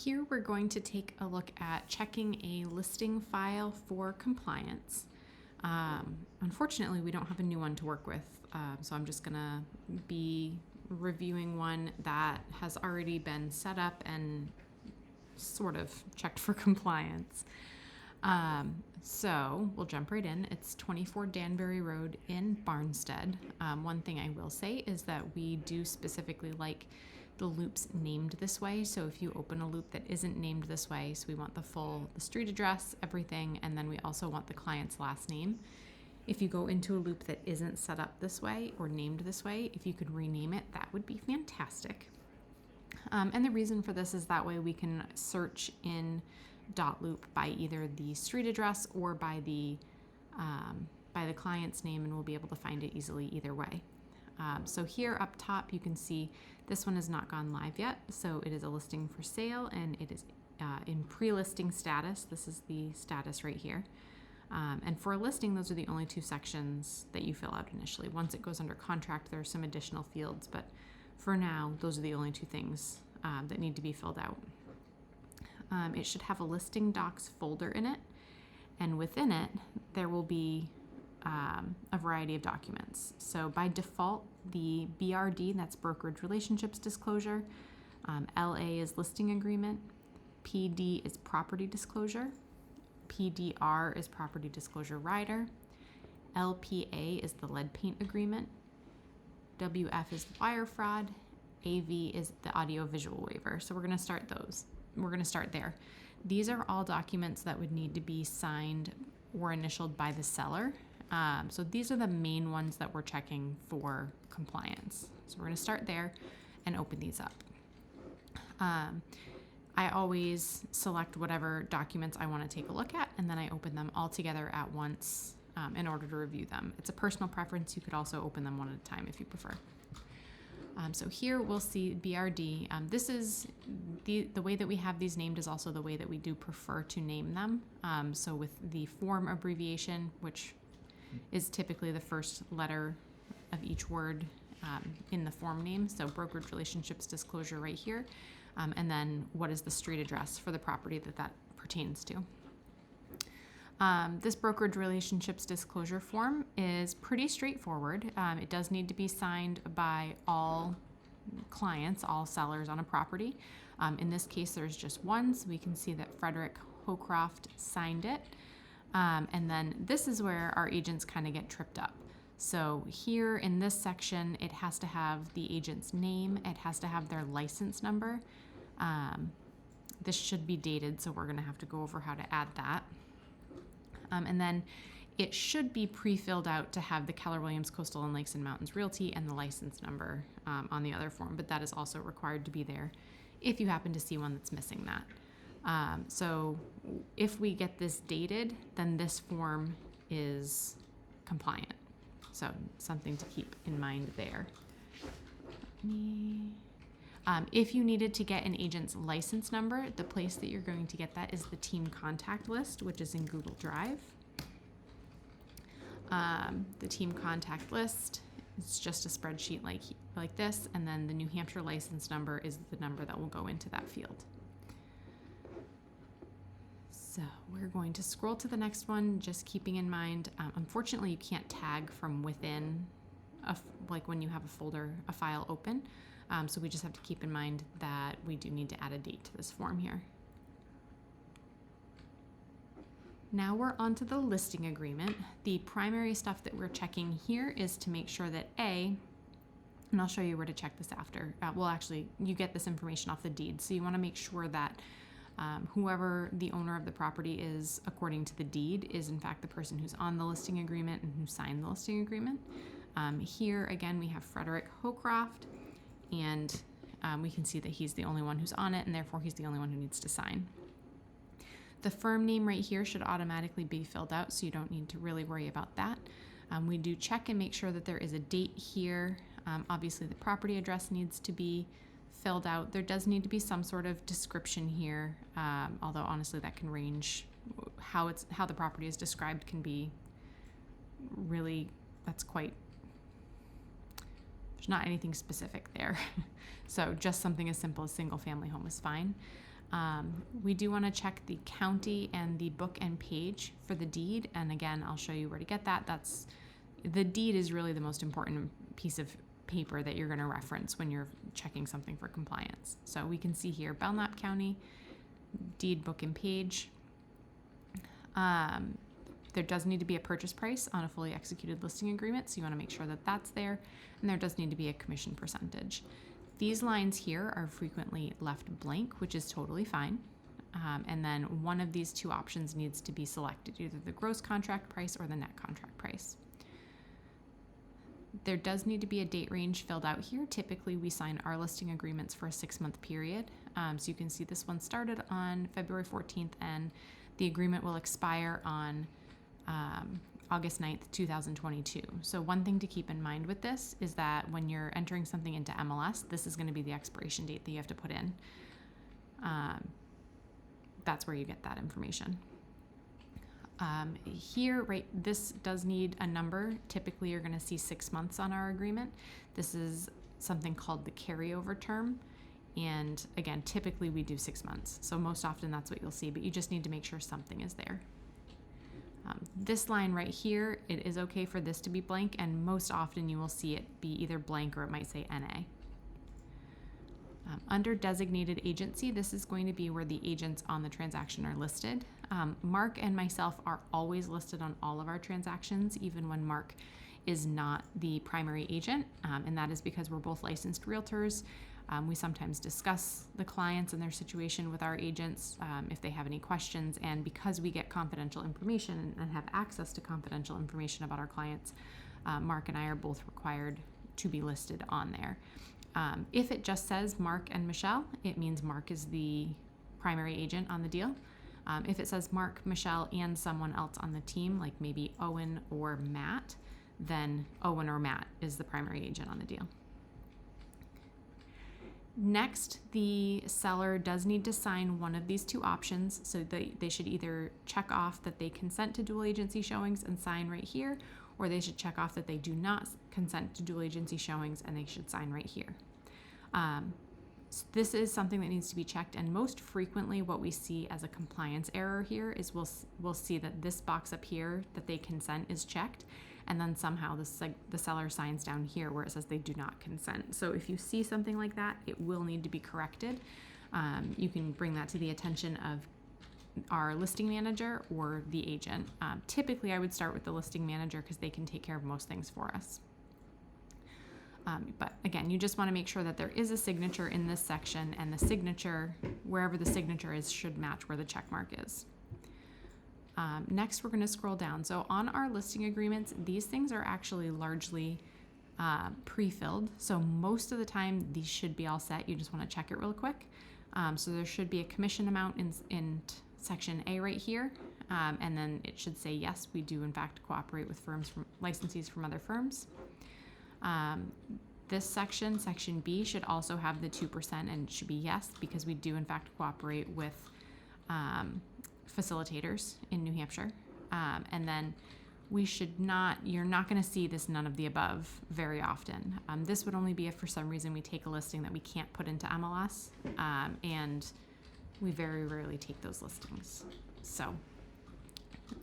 Here we're going to take a look at checking a listing file for compliance. Unfortunately, we don't have a new one to work with, so I'm just going to be reviewing one that has already been set up and sort of checked for compliance. So we'll jump right in. It's 24 Danbury Road in Barnstead. One thing I will say is that we do specifically like the loops named this way. So if you open a loop that isn't named this way, so we want the street address, everything, and then we also want the client's last name. If you go into a loop that isn't set up this way or named this way, if you could rename it, that would be fantastic. And the reason for this is that way we can search in .loop by either the street address or by the client's name, and we'll be able to find it easily either way. So here up top, you can see this one has not gone live yet. So it is a listing for sale, and it is in pre-listing status. This is the status right here. And for a listing, those are the only two sections that you fill out initially. Once it goes under contract, there are some additional fields, but for now, those are the only two things that need to be filled out. It should have a listing docs folder in it, and within it, there will be a variety of documents. So by default, the BRD, that's Brokerage Relationships Disclosure, LA is Listing Agreement, PD is Property Disclosure, PDR is Property Disclosure Rider, LPA is the Lead Paint Agreement, WF is Wire Fraud, AV is the Audio Visual Waiver. So we're going to start those. We're going to start there. These are all documents that would need to be signed or initialed by the seller. So these are the main ones that we're checking for compliance. So we're going to start there and open these up. I always select whatever documents I want to take a look at, and then I open them all together at once in order to review them. It's a personal preference. You could also open them one at a time if you prefer. So here we'll see BRD. This is the way that we have these named is also the way that we do prefer to name them. So with the form abbreviation, which is typically the first letter of each word in the form name. So Brokerage Relationships Disclosure right here. And then what is the street address for the property that pertains to. This Brokerage Relationships Disclosure form is pretty straightforward. It does need to be signed by all clients, all sellers on a property. In this case, there's just one, so we can see that Frederick Hocroft signed it. And then this is where our agents kind of get tripped up. So here in this section, it has to have the agent's name. It has to have their license number. This should be dated, so we're going to have to go over how to add that. And then it should be pre-filled out to have the Keller Williams Coastal and Lakes and Mountains Realty and the license number on the other form, but that is also required to be there if you happen to see one that's missing that. So if we get this dated, then this form is compliant. So something to keep in mind there. If you needed to get an agent's license number, the place that you're going to get that is the team contact list, which is in Google Drive. The team contact list is just a spreadsheet like this, and then the New Hampshire license number is the number that will go into that field. So we're going to scroll to the next one, just keeping in mind, unfortunately, you can't tag from within, like when you have a file open. So we just have to keep in mind that we do need to add a date to this form here. Now we're on to the listing agreement. The primary stuff that we're checking here is to make sure that and I'll show you where to check this after. Well, actually, you get this information off the deed. So you want to make sure that whoever the owner of the property is, according to the deed, is in fact the person who's on the listing agreement and who signed the listing agreement. Here, again, we have Frederick Hocroft, and we can see that he's the only one who's on it, and therefore he's the only one who needs to sign. The firm name right here should automatically be filled out, so you don't need to really worry about that. We do check and make sure that there is a date here. Obviously, the property address needs to be filled out. There does need to be some sort of description here, although honestly that can range. How the property is described can be really, there's not anything specific there. So just something as simple as single family home is fine. We do want to check the county and the book and page for the deed. And again, I'll show you where to get that. The deed is really the most important piece of paper that you're going to reference when you're checking something for compliance. So we can see here, Belknap County, deed, book and page. There does need to be a purchase price on a fully executed listing agreement, so you want to make sure that that's there. And there does need to be a commission percentage. These lines here are frequently left blank, which is totally fine. And then one of these two options needs to be selected, either the gross contract price or the net contract price. There does need to be a date range filled out here. Typically, we sign our listing agreements for a 6-month period. So you can see this one started on February 14th, and the agreement will expire on August 9th, 2022. So one thing to keep in mind with this is that when you're entering something into MLS, this is going to be the expiration date that you have to put in. That's where you get that information. Here, right, this does need a number. Typically, you're going to see 6 months on our agreement. This is something called the carryover term. And again, typically we do 6 months. So most often that's what you'll see, but you just need to make sure something is there. This line right here, it is okay for this to be blank, and most often you will see it be either blank or it might say NA. Under designated agency, this is going to be where the agents on the transaction are listed. Mark and myself are always listed on all of our transactions, even when Mark is not the primary agent, and that is because we're both licensed realtors. We sometimes discuss the clients and their situation with our agents if they have any questions, and because we get confidential information and have access to confidential information about our clients, Mark and I are both required to be listed on there. If it just says Mark and Michelle, it means Mark is the primary agent on the deal. If it says Mark, Michelle, and someone else on the team, like maybe Owen or Matt, then Owen or Matt is the primary agent on the deal. Next, the seller does need to sign one of these two options. So they should either check off that they consent to dual agency showings and sign right here, or they should check off that they do not consent to dual agency showings and they should sign right here. So this is something that needs to be checked, and most frequently what we see as a compliance error here is we'll see that this box up here that they consent is checked, and then somehow the seller signs down here where it says they do not consent. So if you see something like that, it will need to be corrected. You can bring that to the attention of our listing manager or the agent. Typically, I would start with the listing manager because they can take care of most things for us. But again, you just want to make sure that there is a signature in this section, and the signature, wherever the signature is, should match where the check mark is. Next, we're going to scroll down. So on our listing agreements, these things are actually largely pre-filled. So most of the time, these should be all set. You just want to check it real quick. So there should be a commission amount in section A right here. And then it should say, yes, we do in fact cooperate with licensees from other firms. This section, section B, should also have the 2%, and it should be yes, because we do in fact cooperate with facilitators in New Hampshire. And then you're not going to see this none of the above very often. This would only be if for some reason we take a listing that we can't put into MLS, and we very rarely take those listings. So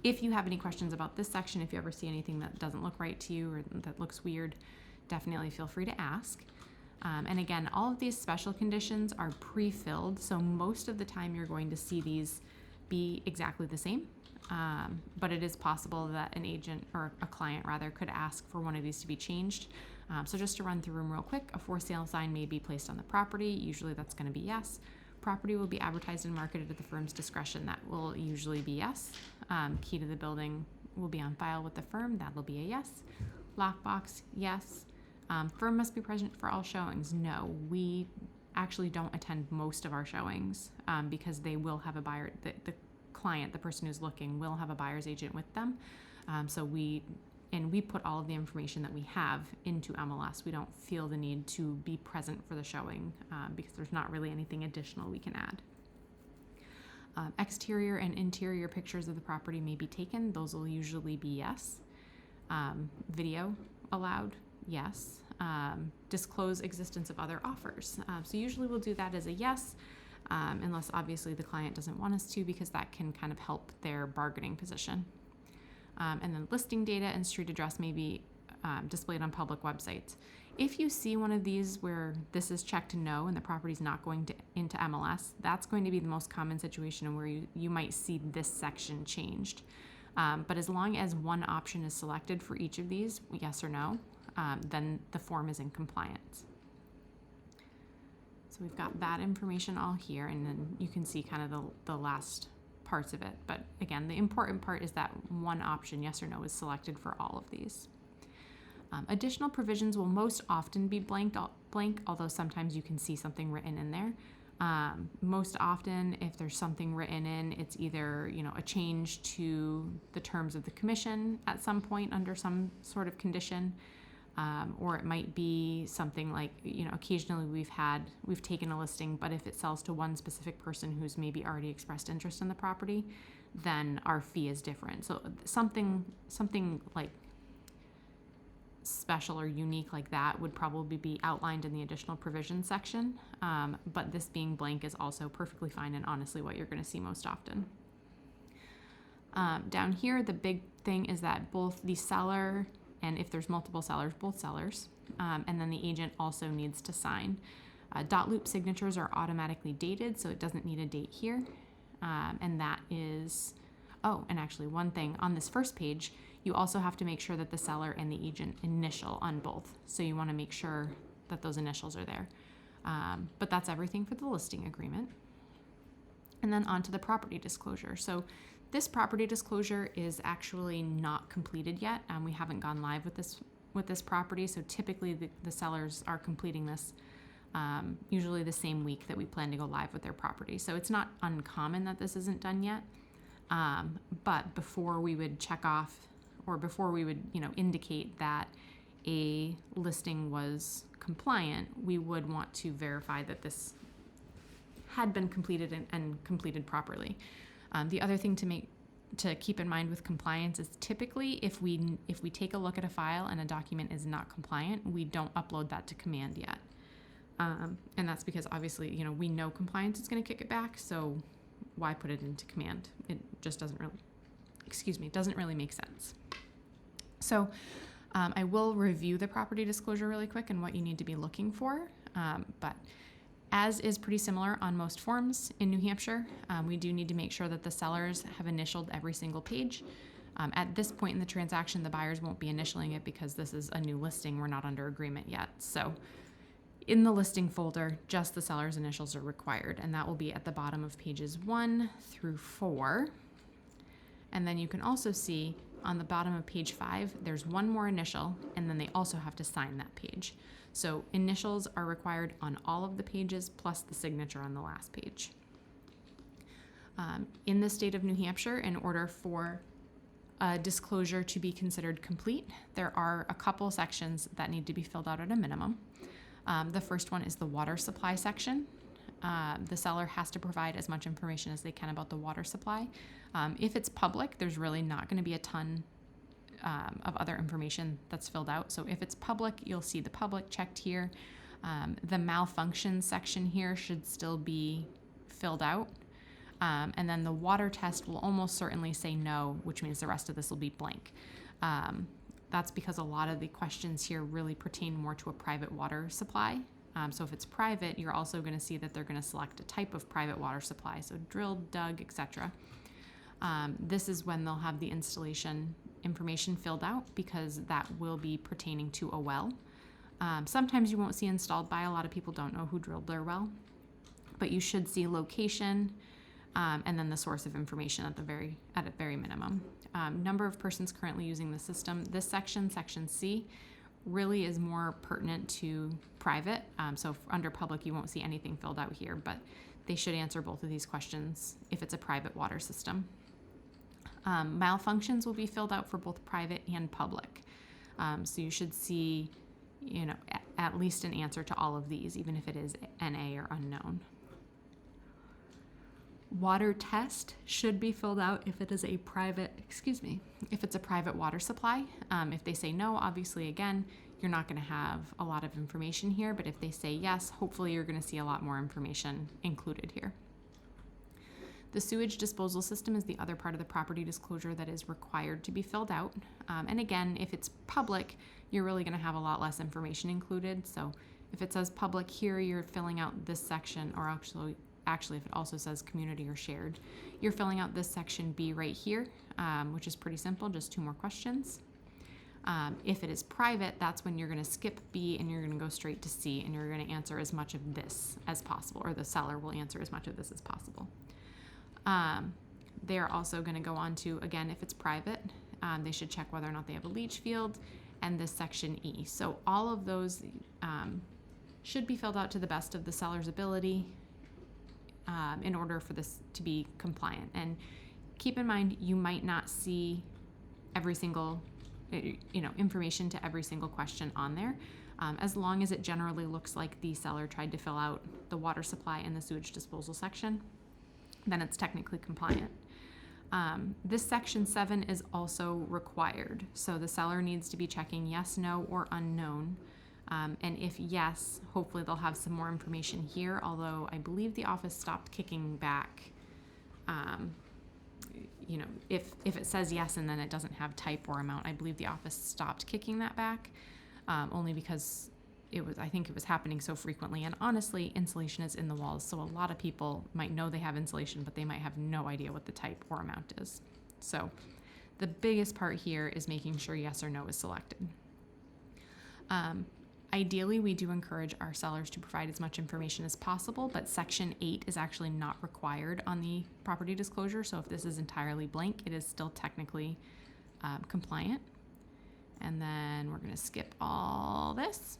if you have any questions about this section, if you ever see anything that doesn't look right to you or that looks weird, definitely feel free to ask. And again, all of these special conditions are pre-filled, so most of the time you're going to see these be exactly the same. But it is possible that an agent or a client rather could ask for one of these to be changed. So just to run through them real quick, a for sale sign may be placed on the property. Usually that's going to be yes. Property will be advertised and marketed at the firm's discretion. That will usually be yes. Key to the building will be on file with the firm. That will be a yes. Lockbox, yes. Firm must be present for all showings. No, we actually don't attend most of our showings because they will have a buyer. The client, the person who's looking, will have a buyer's agent with them. So we put all of the information that we have into MLS. We don't feel the need to be present for the showing because there's not really anything additional we can add. Exterior and interior pictures of the property may be taken. Those will usually be yes. Video allowed, yes. Disclose existence of other offers. So usually we'll do that as a yes. unless obviously the client doesn't want us to, because that can kind of help their bargaining position. And then listing data and street address may be displayed on public websites. If you see one of these where this is checked no and the property's not going into MLS, that's going to be the most common situation where you might see this section changed. But as long as one option is selected for each of these, yes or no, then the form is in compliance. So we've got that information all here, and then you can see kind of the last parts of it. But again, the important part is that one option, yes or no, is selected for all of these. Additional provisions will most often be blank, although sometimes you can see something written in there. Most often, if there's something written in, it's either, a change to the terms of the commission at some point under some sort of condition, or it might be something like, occasionally we've taken a listing, but if it sells to one specific person who's maybe already expressed interest in the property, then our fee is different. So something like special or unique like that would probably be outlined in the additional provisions section, but this being blank is also perfectly fine and honestly what you're going to see most often. Down here, the big thing is that both the seller, and if there's multiple sellers, both sellers, and then the agent also needs to sign. Dot loop signatures are automatically dated, so it doesn't need a date here, and that is, and actually one thing on this first page, you also have to make sure that the seller and the agent initial on both. So you want to make sure that those initials are there. But that's everything for the listing agreement. And then on to the property disclosure. So this property disclosure is actually not completed yet. We haven't gone live with this property. So typically the sellers are completing this usually the same week that we plan to go live with their property. So it's not uncommon that this isn't done yet. But before we would check off, or before we would, indicate that a listing was compliant, we would want to verify that this had been completed and completed properly. The other thing to keep in mind with compliance is typically if we take a look at a file and a document is not compliant, we don't upload that to Command yet. And that's because obviously, we know compliance is going to kick it back, so why put it into Command? It just doesn't really make sense. So I will review the property disclosure really quick and what you need to be looking for. But as is pretty similar on most forms in New Hampshire, we do need to make sure that the sellers have initialed every single page. At this point in the transaction, the buyers won't be initialing it because this is a new listing. We're not under agreement yet. So in the listing folder, just the seller's initials are required, and that will be at the bottom of pages 1 through 4. And then you can also see on the bottom of page 5, there's one more initial, and then they also have to sign that page. So initials are required on all of the pages, plus the signature on the last page. In the state of New Hampshire, in order for a disclosure to be considered complete, there are a couple sections that need to be filled out at a minimum. The first one is the water supply section. The seller has to provide as much information as they can about the water supply. If it's public, there's really not going to be a ton of other information that's filled out. So if it's public, you'll see the public checked here. The malfunction section here should still be filled out. And then the water test will almost certainly say no, which means the rest of this will be blank. That's because a lot of the questions here really pertain more to a private water supply. So if it's private, you're also going to see that they're going to select a type of private water supply, so drilled, dug, etc. This is when they'll have the installation information filled out because that will be pertaining to a well. Sometimes you won't see installed by. A lot of people don't know who drilled their well, but you should see location and then the source of information at a very minimum. Number of persons currently using the system. This section, section C, really is more pertinent to private. So under public, you won't see anything filled out here, but they should answer both of these questions if it's a private water system. Malfunctions will be filled out for both private and public. So you should see, at least an answer to all of these, even if it is NA or unknown. Water test should be filled out if it is if it's a private water supply. If they say no, obviously, again, you're not going to have a lot of information here, but if they say yes, hopefully you're going to see a lot more information included here. The sewage disposal system is the other part of the property disclosure that is required to be filled out. And again, if it's public, you're really going to have a lot less information included. So if it says public here, you're filling out this section, or actually if it also says community or shared, you're filling out this section B right here, which is pretty simple, just 2 more questions. If it is private, that's when you're going to skip B and you're going to go straight to C, and you're going to answer as much of this as possible, or the seller will answer as much of this as possible. They're also going to go on to, again, if it's private, they should check whether or not they have a leach field, and this section E. So all of those should be filled out to the best of the seller's ability in order for this to be compliant. And keep in mind, you might not see every single information to every single question on there. As long as it generally looks like the seller tried to fill out the water supply and the sewage disposal section, then it's technically compliant. This section 7 is also required. So the seller needs to be checking yes, no, or unknown. And if yes, hopefully they'll have some more information here, although I believe the office stopped kicking back. If it says yes and then it doesn't have type or amount, I believe the office stopped kicking that back, only because I think it was happening so frequently. And honestly, insulation is in the walls, so a lot of people might know they have insulation, but they might have no idea what the type or amount is. So the biggest part here is making sure yes or no is selected. Ideally, we do encourage our sellers to provide as much information as possible, but Section 8 is actually not required on the property disclosure. So if this is entirely blank, it is still technically compliant. And then we're going to skip all this.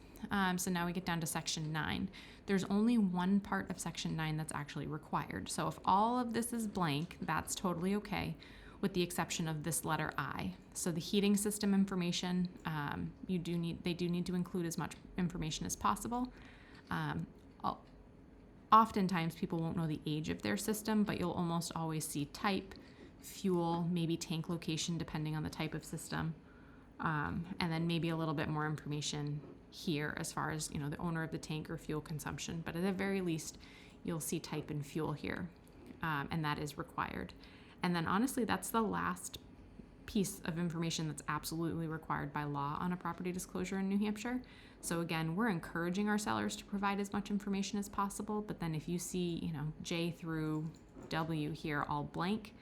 So now we get down to Section 9. There's only one part of Section 9 that's actually required. So if all of this is blank, that's totally okay, with the exception of this letter I. So the heating system information, they do need to include as much information as possible. Oftentimes people won't know the age of their system, but you'll almost always see type, fuel, maybe tank location depending on the type of system, and then maybe a little bit more information here as far as the owner of the tank or fuel consumption. But at the very least, you'll see type and fuel here, and that is required. And then honestly, that's the last piece of information that's absolutely required by law on a property disclosure in New Hampshire. So again, we're encouraging our sellers to provide as much information as possible, but then if you see, J through W here all blank,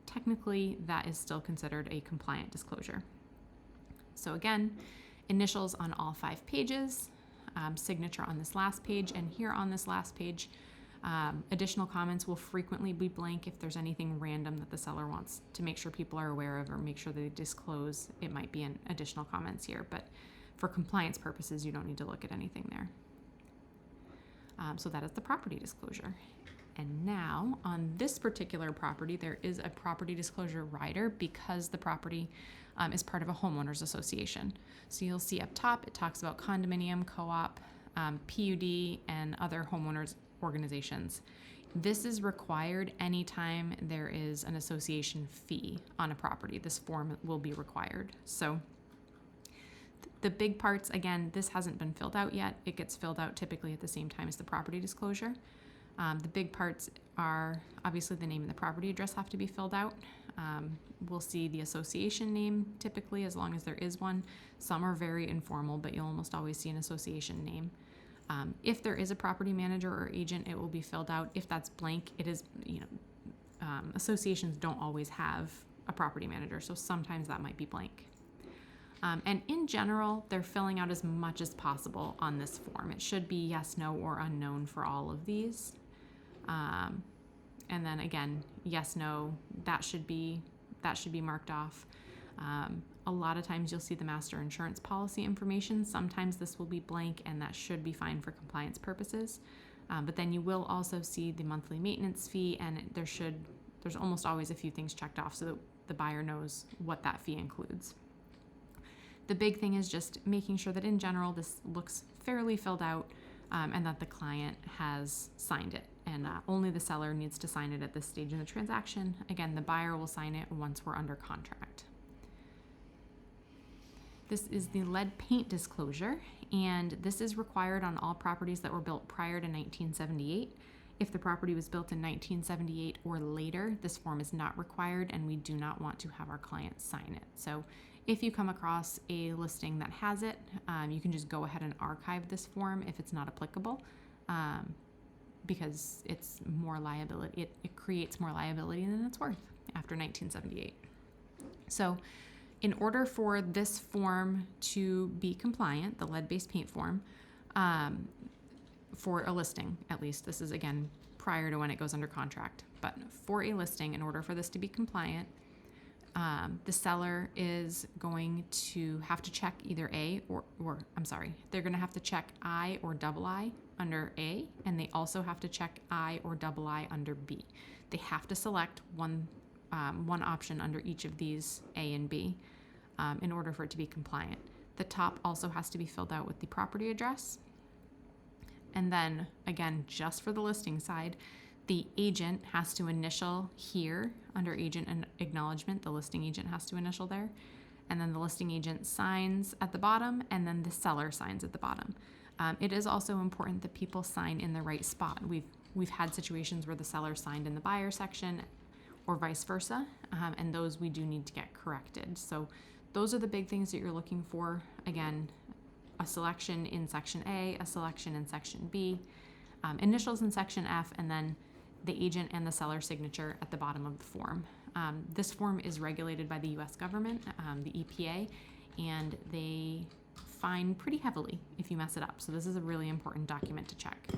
technically that is still considered a compliant disclosure. So again, initials on all 5 pages, signature on this last page, and here on this last page, additional comments will frequently be blank if there's anything random that the seller wants to make sure people are aware of or make sure they disclose. It might be an additional comments here, but for compliance purposes, you don't need to look at anything there. So that is the property disclosure. And now on this particular property, there is a property disclosure rider because the property is part of a homeowners association. So you'll see up top, it talks about condominium, co-op, PUD, and other homeowners organizations. This is required anytime there is an association fee on a property. This form will be required. So the big parts, again, this hasn't been filled out yet. It gets filled out typically at the same time as the property disclosure. The big parts are obviously the name and the property address have to be filled out. We'll see the association name typically, as long as there is one. Some are very informal, but you'll almost always see an association name. If there is a property manager or agent, it will be filled out. If that's blank, it is, associations don't always have a property manager, so sometimes that might be blank. And in general, they're filling out as much as possible on this form. It should be yes, no, or unknown for all of these. And then again, yes, no, that should be marked off. A lot of times you'll see the master insurance policy information. Sometimes this will be blank, and that should be fine for compliance purposes. But then you will also see the monthly maintenance fee, and there's almost always a few things checked off so that the buyer knows what that fee includes. The big thing is just making sure that in general this looks fairly filled out, and that the client has signed it. And only the seller needs to sign it at this stage in the transaction. Again, the buyer will sign it once we're under contract. This is the lead paint disclosure, and this is required on all properties that were built prior to 1978. If the property was built in 1978 or later, this form is not required, and we do not want to have our clients sign it. So if you come across a listing that has it, you can just go ahead and archive this form if it's not applicable, because it's more liability. It creates more liability than it's worth after 1978. So in order for this form to be compliant, the lead-based paint form, for a listing, at least, this is again prior to when it goes under contract, but for a listing, in order for this to be compliant, the seller is going to have to check either A they're going to have to check I or double I under A, and they also have to check I or double I under B. They have to select one option under each of these A and B in order for it to be compliant. The top also has to be filled out with the property address. And then, again, just for the listing side, the agent has to initial here under agent and acknowledgement. The listing agent has to initial there. And then the listing agent signs at the bottom, and then the seller signs at the bottom. It is also important that people sign in the right spot. We've had situations where the seller signed in the buyer section or vice versa, and those we do need to get corrected. So those are the big things that you're looking for. Again, a selection in section A, a selection in section B, initials in section F, and then the agent and the seller signature at the bottom of the form. This form is regulated by the U.S. government, the EPA, and they fine pretty heavily if you mess it up. So this is a really important document to check.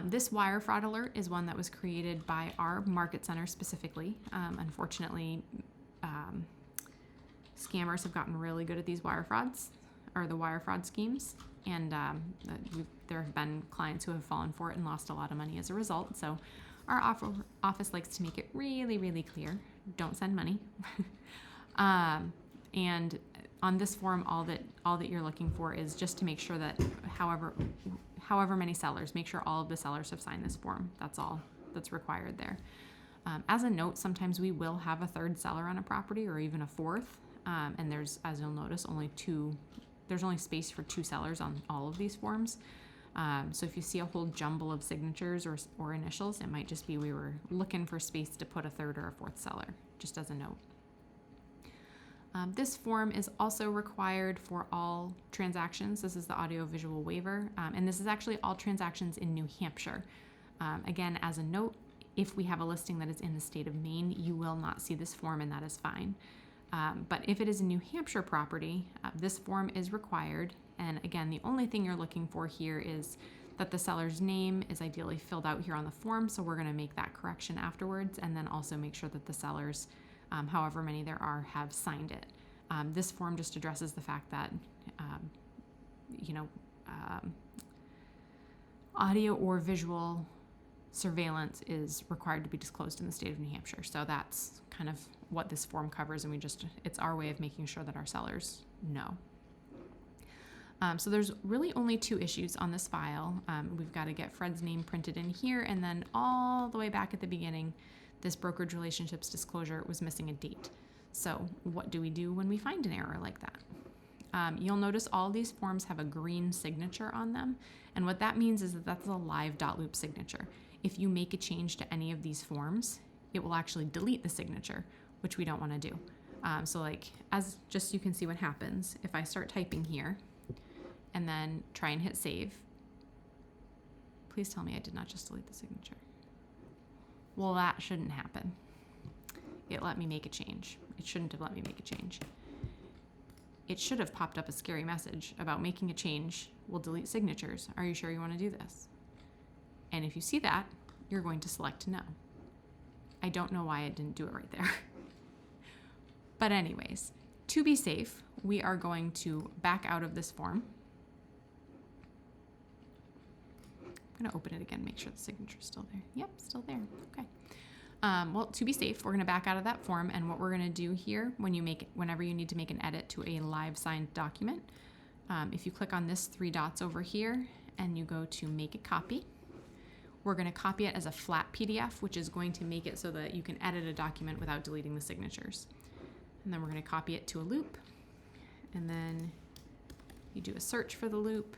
This wire fraud alert is one that was created by our market center specifically. Unfortunately, scammers have gotten really good at these wire frauds, or the wire fraud schemes, and there have been clients who have fallen for it and lost a lot of money as a result. So our office likes to make it really, really clear: don't send money. And on this form, all that you're looking for is just to make sure that however many sellers, make sure all of the sellers have signed this form. That's all that's required there. As a note, sometimes we will have a third seller on a property, or even a fourth, and there's, as you'll notice, there's only space for 2 sellers on all of these forms. So if you see a whole jumble of signatures or initials, it might just be we were looking for space to put a third or a fourth seller, just as a note. This form is also required for all transactions. This is the audio-visual waiver, and this is actually all transactions in New Hampshire. Again, as a note, if we have a listing that is in the state of Maine, you will not see this form, and that is fine. But if it is a New Hampshire property, this form is required. And again, the only thing you're looking for here is that the seller's name is ideally filled out here on the form. So we're going to make that correction afterwards, and then also make sure that the sellers, however many there are, have signed it. This form just addresses the fact that, audio or visual surveillance is required to be disclosed in the state of New Hampshire. So that's kind of what this form covers, and it's our way of making sure that our sellers know. So there's really only 2 issues on this file. We've got to get Fred's name printed in here, and then all the way back at the beginning, this brokerage relationships disclosure was missing a date. So what do we do when we find an error like that? You'll notice all these forms have a green signature on them, and what that means is that that's a live dot loop signature. If you make a change to any of these forms, it will actually delete the signature, which we don't want to do. So like, as just you can see what happens, if I start typing here and then try and hit save, please tell me I did not just delete the signature. Well, that shouldn't happen. It let me make a change. It shouldn't have let me make a change. It should have popped up a scary message about making a change will delete signatures. Are you sure you want to do this? And if you see that, you're going to select no. I don't know why it didn't do it right there. But anyways, to be safe, we are going to back out of this form. I'm going to open it again, make sure the signature is still there. Yep, still there. Okay. Well, to be safe, we're going to back out of that form, and what we're going to do here, whenever you need to make an edit to a live signed document, if you click on this 3 dots over here and you go to make a copy, we're going to copy it as a flat PDF, which is going to make it so that you can edit a document without deleting the signatures. And then we're going to copy it to a loop. And then you do a search for the loop.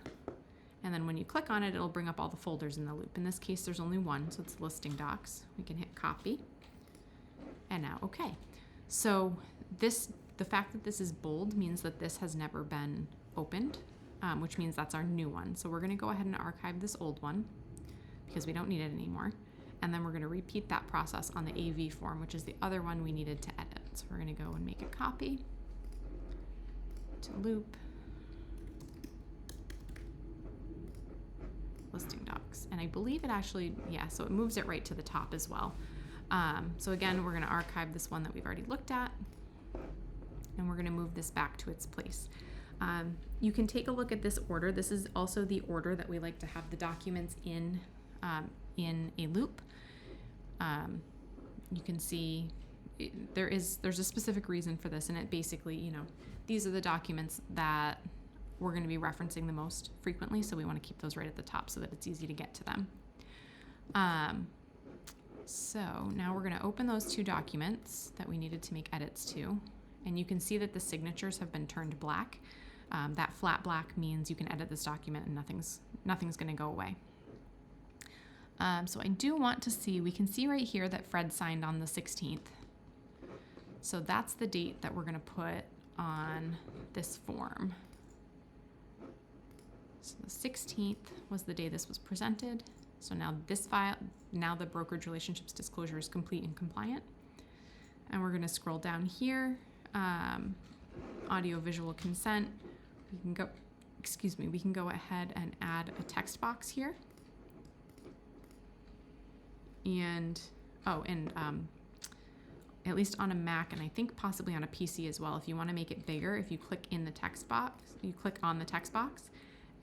And then when you click on it, it'll bring up all the folders in the loop. In this case, there's only one, so it's listing docs. We can hit copy. And now, okay. So the fact that this is bold means that this has never been opened, which means that's our new one. So we're going to go ahead and archive this old one because we don't need it anymore. And then we're going to repeat that process on the AV form, which is the other one we needed to edit. So we're going to go and make a copy to loop, listing docs. And I believe it actually, yeah, so it moves it right to the top as well. So again, we're going to archive this one that we've already looked at, and we're going to move this back to its place. You can take a look at this order. This is also the order that we like to have the documents in a loop. You can see there's a specific reason for this, and it basically, these are the documents that we're going to be referencing the most frequently, so we want to keep those right at the top so that it's easy to get to them. So now we're going to open those two documents that we needed to make edits to, and you can see that the signatures have been turned black. That flat black means you can edit this document and nothing's going to go away. So I do want to see, we can see right here that Fred signed on the 16th. So that's the date that we're going to put on this form. So the 16th was the day this was presented. So now this file, now the brokerage relationships disclosure is complete and compliant. And we're going to scroll down here, audio visual consent. We can go ahead and add a text box here. And at least on a Mac, and I think possibly on a PC as well, if you want to make it bigger, if you click in the text box, you click on the text box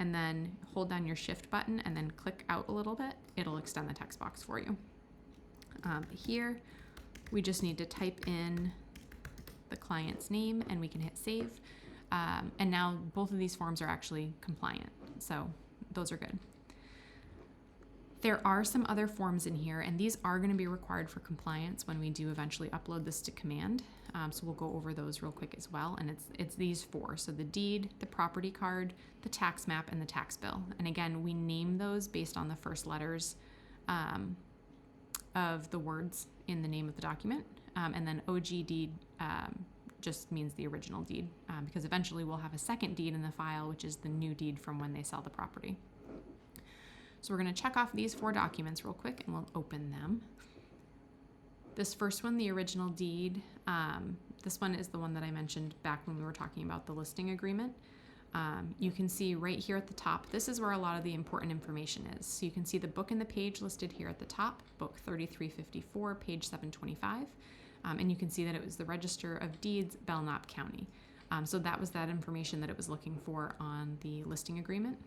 and then hold down your shift button and then click out a little bit, it'll extend the text box for you. Here, we just need to type in the client's name and we can hit save. And now both of these forms are actually compliant, so those are good. There are some other forms in here, and these are going to be required for compliance when we do eventually upload this to Command. So we'll go over those real quick as well. And it's these four. So the deed, the property card, the tax map, and the tax bill. And again, we name those based on the first letters of the words in the name of the document. And then OG deed just means the original deed, because eventually we'll have a second deed in the file, which is the new deed from when they sell the property. So we're going to check off these four documents real quick and we'll open them. This first one, the original deed, this one is the one that I mentioned back when we were talking about the listing agreement. You can see right here at the top, this is where a lot of the important information is. So you can see the book and the page listed here at the top, book 3354, page 725. And you can see that it was the Register of Deeds, Belknap County. So that was that information that it was looking for on the listing agreement.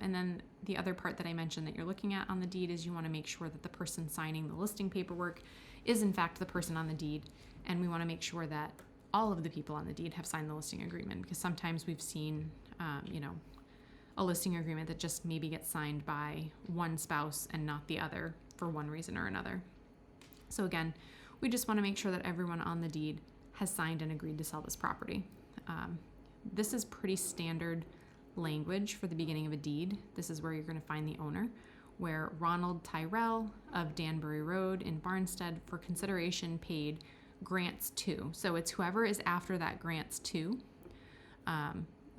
And then the other part that I mentioned that you're looking at on the deed is you want to make sure that the person signing the listing paperwork is in fact the person on the deed. And we want to make sure that all of the people on the deed have signed the listing agreement, because sometimes we've seen, a listing agreement that just maybe gets signed by one spouse and not the other for one reason or another. So again, we just want to make sure that everyone on the deed has signed and agreed to sell this property. This is pretty standard language for the beginning of a deed. This is where you're going to find the owner, where Ronald Tyrell of Danbury Road in Barnstead for consideration paid grants to. So it's whoever is after that grants to.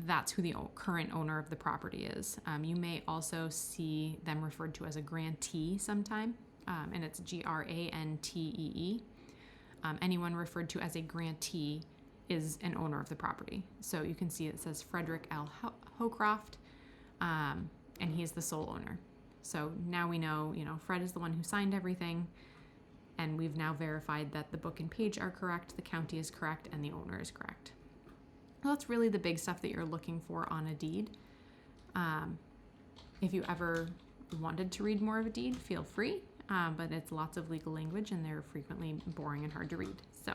That's who the current owner of the property is. You may also see them referred to as a grantee sometime, and it's Grantee. Anyone referred to as a grantee is an owner of the property. So you can see it says Frederick L. Hocroft, and he's the sole owner. So now we know, Fred is the one who signed everything, and we've now verified that the book and page are correct, the county is correct, and the owner is correct. Well, that's really the big stuff that you're looking for on a deed. If you ever wanted to read more of a deed, feel free, but it's lots of legal language and they're frequently boring and hard to read. So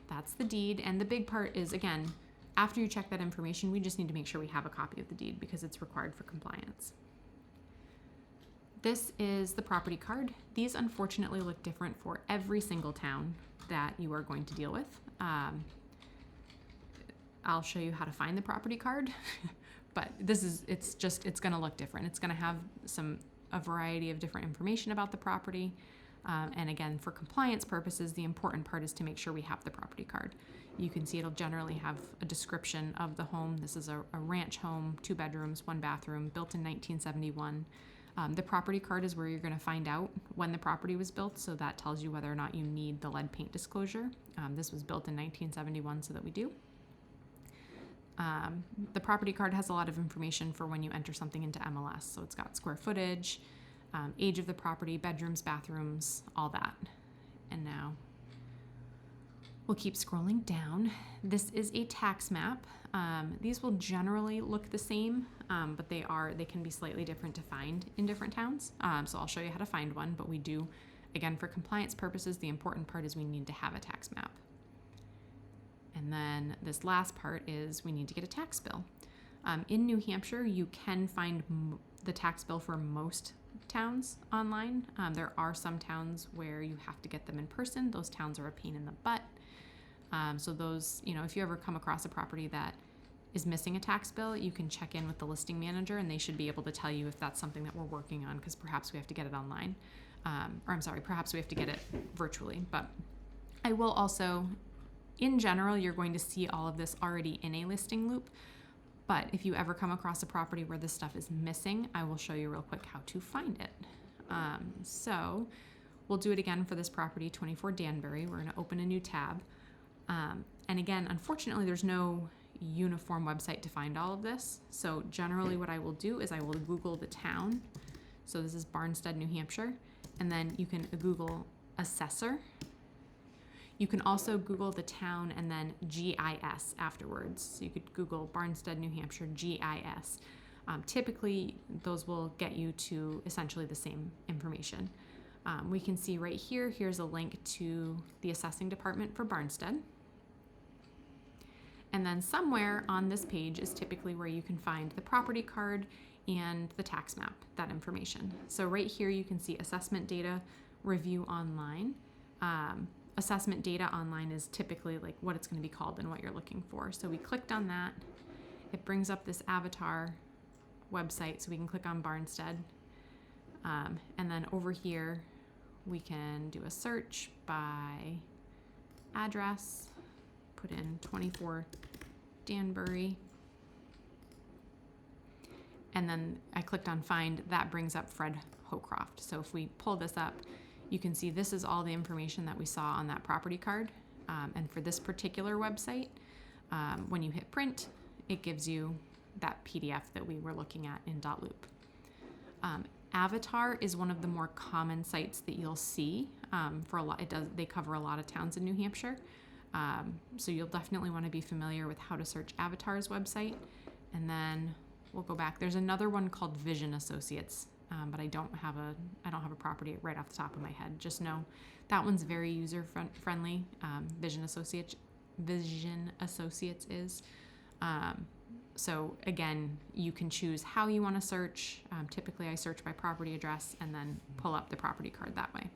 that's the deed. And the big part is, again, after you check that information, we just need to make sure we have a copy of the deed because it's required for compliance. This is the property card. These unfortunately look different for every single town that you are going to deal with. I'll show you how to find the property card, but it's going to look different. It's going to have a variety of different information about the property. And again, for compliance purposes, the important part is to make sure we have the property card. You can see it'll generally have a description of the home. This is a ranch home, 2 bedrooms, 1 bathroom, built in 1971. The property card is where you're going to find out when the property was built, so that tells you whether or not you need the lead paint disclosure. This was built in 1971, so that we do. The property card has a lot of information for when you enter something into MLS. So it's got square footage, age of the property, bedrooms, bathrooms, all that. And now we'll keep scrolling down. This is a tax map. These will generally look the same, but they can be slightly different to find in different towns. So I'll show you how to find one, but we do, again, for compliance purposes, the important part is we need to have a tax map. And then this last part is we need to get a tax bill. In New Hampshire, you can find the tax bill for most towns online. There are some towns where you have to get them in person. Those towns are a pain in the butt. So those, if you ever come across a property that is missing a tax bill, you can check in with the listing manager and they should be able to tell you if that's something that we're working on, because perhaps we have to get it online. Perhaps we have to get it virtually. But I will also, in general, you're going to see all of this already in a listing loop. But if you ever come across a property where this stuff is missing, I will show you real quick how to find it. So we'll do it again for this property, 24 Danbury. We're going to open a new tab. And again, unfortunately, there's no uniform website to find all of this. So generally what I will do is I will Google the town. So this is Barnstead, New Hampshire. And then you can Google assessor. You can also Google the town and then GIS afterwards. So you could Google Barnstead, New Hampshire, GIS. Typically, those will get you to essentially the same information. We can see right here, here's a link to the assessing department for Barnstead. And then somewhere on this page is typically where you can find the property card and the tax map, that information. So right here you can see assessment data, review online. Assessment data online is typically like what it's going to be called and what you're looking for. So we clicked on that. It brings up this avatar website, so we can click on Barnstead. And then over here, we can do a search by address, put in 24 Danbury. And then I clicked on find, that brings up Fred Hocroft. So if we pull this up, you can see this is all the information that we saw on that property card. And for this particular website, when you hit print, it gives you that PDF that we were looking at in .loop. Avatar is one of the more common sites that you'll see for a lot. They cover a lot of towns in New Hampshire. So you'll definitely want to be familiar with how to search Avatar's website. And then we'll go back. There's another one called Vision Associates, but I don't have a property right off the top of my head. Just know that one's very user friendly. Vision Associates is. So again, you can choose how you want to search. Typically I search by property address and then pull up the property card that way.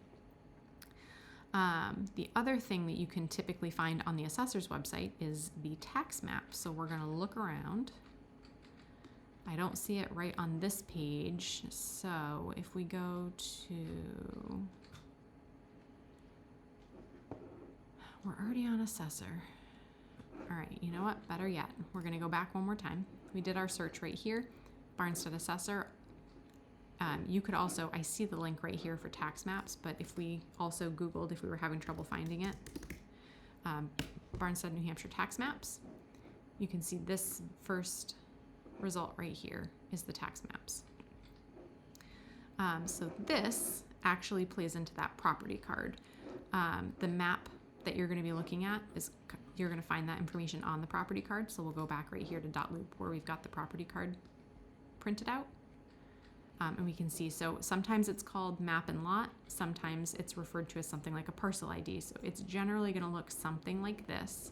The other thing that you can typically find on the assessor's website is the tax map. So we're going to look around. I don't see it right on this page. So if we go to, we're already on assessor. All right, you know what? Better yet, we're going to go back one more time. We did our search right here, Barnstead Assessor. You could also, I see the link right here for tax maps, but if we also Googled, if we were having trouble finding it, Barnstead, New Hampshire tax maps, you can see this first result right here is the tax maps. So this actually plays into that property card. The map that you're going to be looking at is, you're going to find that information on the property card. So we'll go back right here to .loop where we've got the property card printed out. And we can see, so sometimes it's called map and lot. Sometimes it's referred to as something like a parcel ID. So it's generally going to look something like this.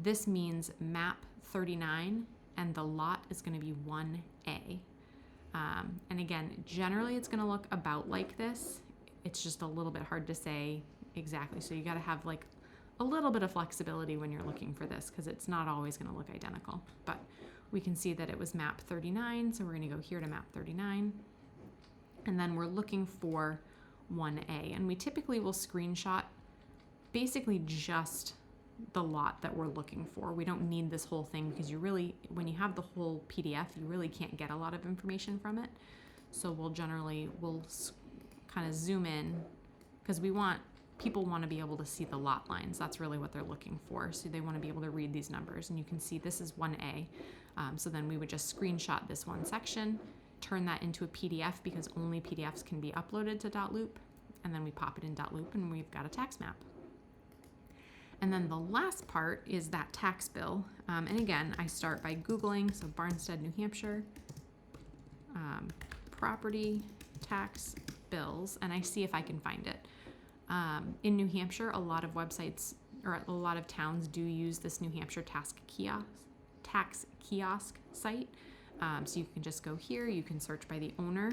This means map 39 and the lot is going to be 1A. And again, generally it's going to look about like this. It's just a little bit hard to say exactly. So you got to have like a little bit of flexibility when you're looking for this, because it's not always going to look identical. But we can see that it was map 39. So we're going to go here to map 39. And then we're looking for 1A. And we typically will screenshot basically just the lot that we're looking for. We don't need this whole thing, because you really, when you have the whole PDF, you really can't get a lot of information from it. So we'll kind of zoom in, because people want to be able to see the lot lines. That's really what they're looking for. So they want to be able to read these numbers, and you can see this is 1A. So then we would just screenshot this one section, turn that into a PDF, because only PDFs can be uploaded to .loop, and then we pop it in .loop and we've got a tax map. And then the last part is that tax bill. And again, I start by Googling, so Barnstead, New Hampshire, property tax bills, and I see if I can find it. In New Hampshire, a lot of websites or a lot of towns do use this New Hampshire tax kiosk site. So you can just go here, you can search by the owner,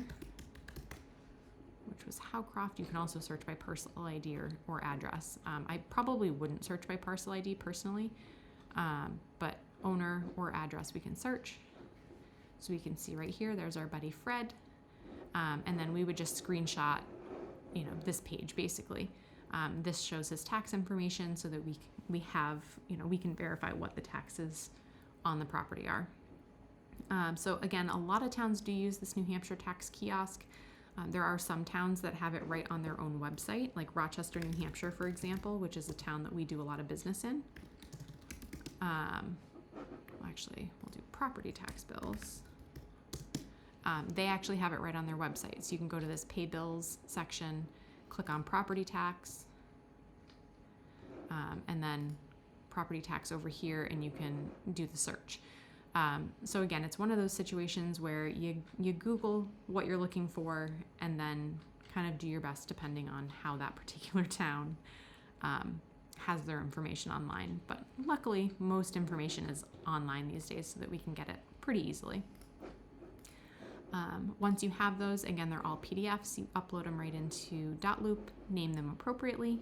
which was Howcroft. You can also search by parcel ID or address. I probably wouldn't search by parcel ID personally, but owner or address we can search. So we can see right here, there's our buddy Fred. And then we would just screenshot, this page basically. This shows his tax information so that we have, we can verify what the taxes on the property are. So again, a lot of towns do use this New Hampshire tax kiosk. There are some towns that have it right on their own website, like Rochester, New Hampshire, for example, which is a town that we do a lot of business in. Actually, we'll do property tax bills. They actually have it right on their website. So you can go to this pay bills section, click on property tax, and then property tax over here, and you can do the search. So again, it's one of those situations where you Google what you're looking for and then kind of do your best depending on how that particular town has their information online. But luckily, most information is online these days so that we can get it pretty easily. Once you have those, again, they're all PDFs. You upload them right into .loop, name them appropriately,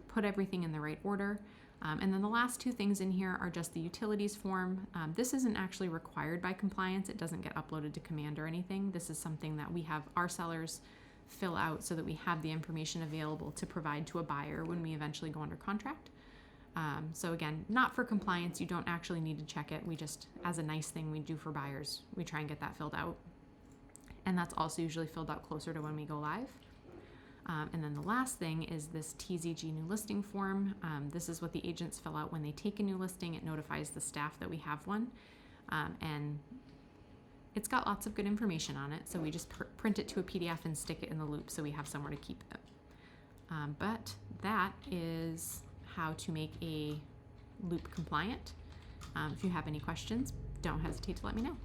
put everything in the right order. And then the last two things in here are just the utilities form. This isn't actually required by compliance. It doesn't get uploaded to Command or anything. This is something that we have our sellers fill out so that we have the information available to provide to a buyer when we eventually go under contract. So again, not for compliance. You don't actually need to check it. We just, as a nice thing we do for buyers, we try and get that filled out. And that's also usually filled out closer to when we go live. And then the last thing is this TZG new listing form. This is what the agents fill out when they take a new listing. It notifies the staff that we have one. And it's got lots of good information on it. So we just print it to a PDF and stick it in the loop so we have somewhere to keep it. But that is how to make a loop compliant. If you have any questions, don't hesitate to let me know.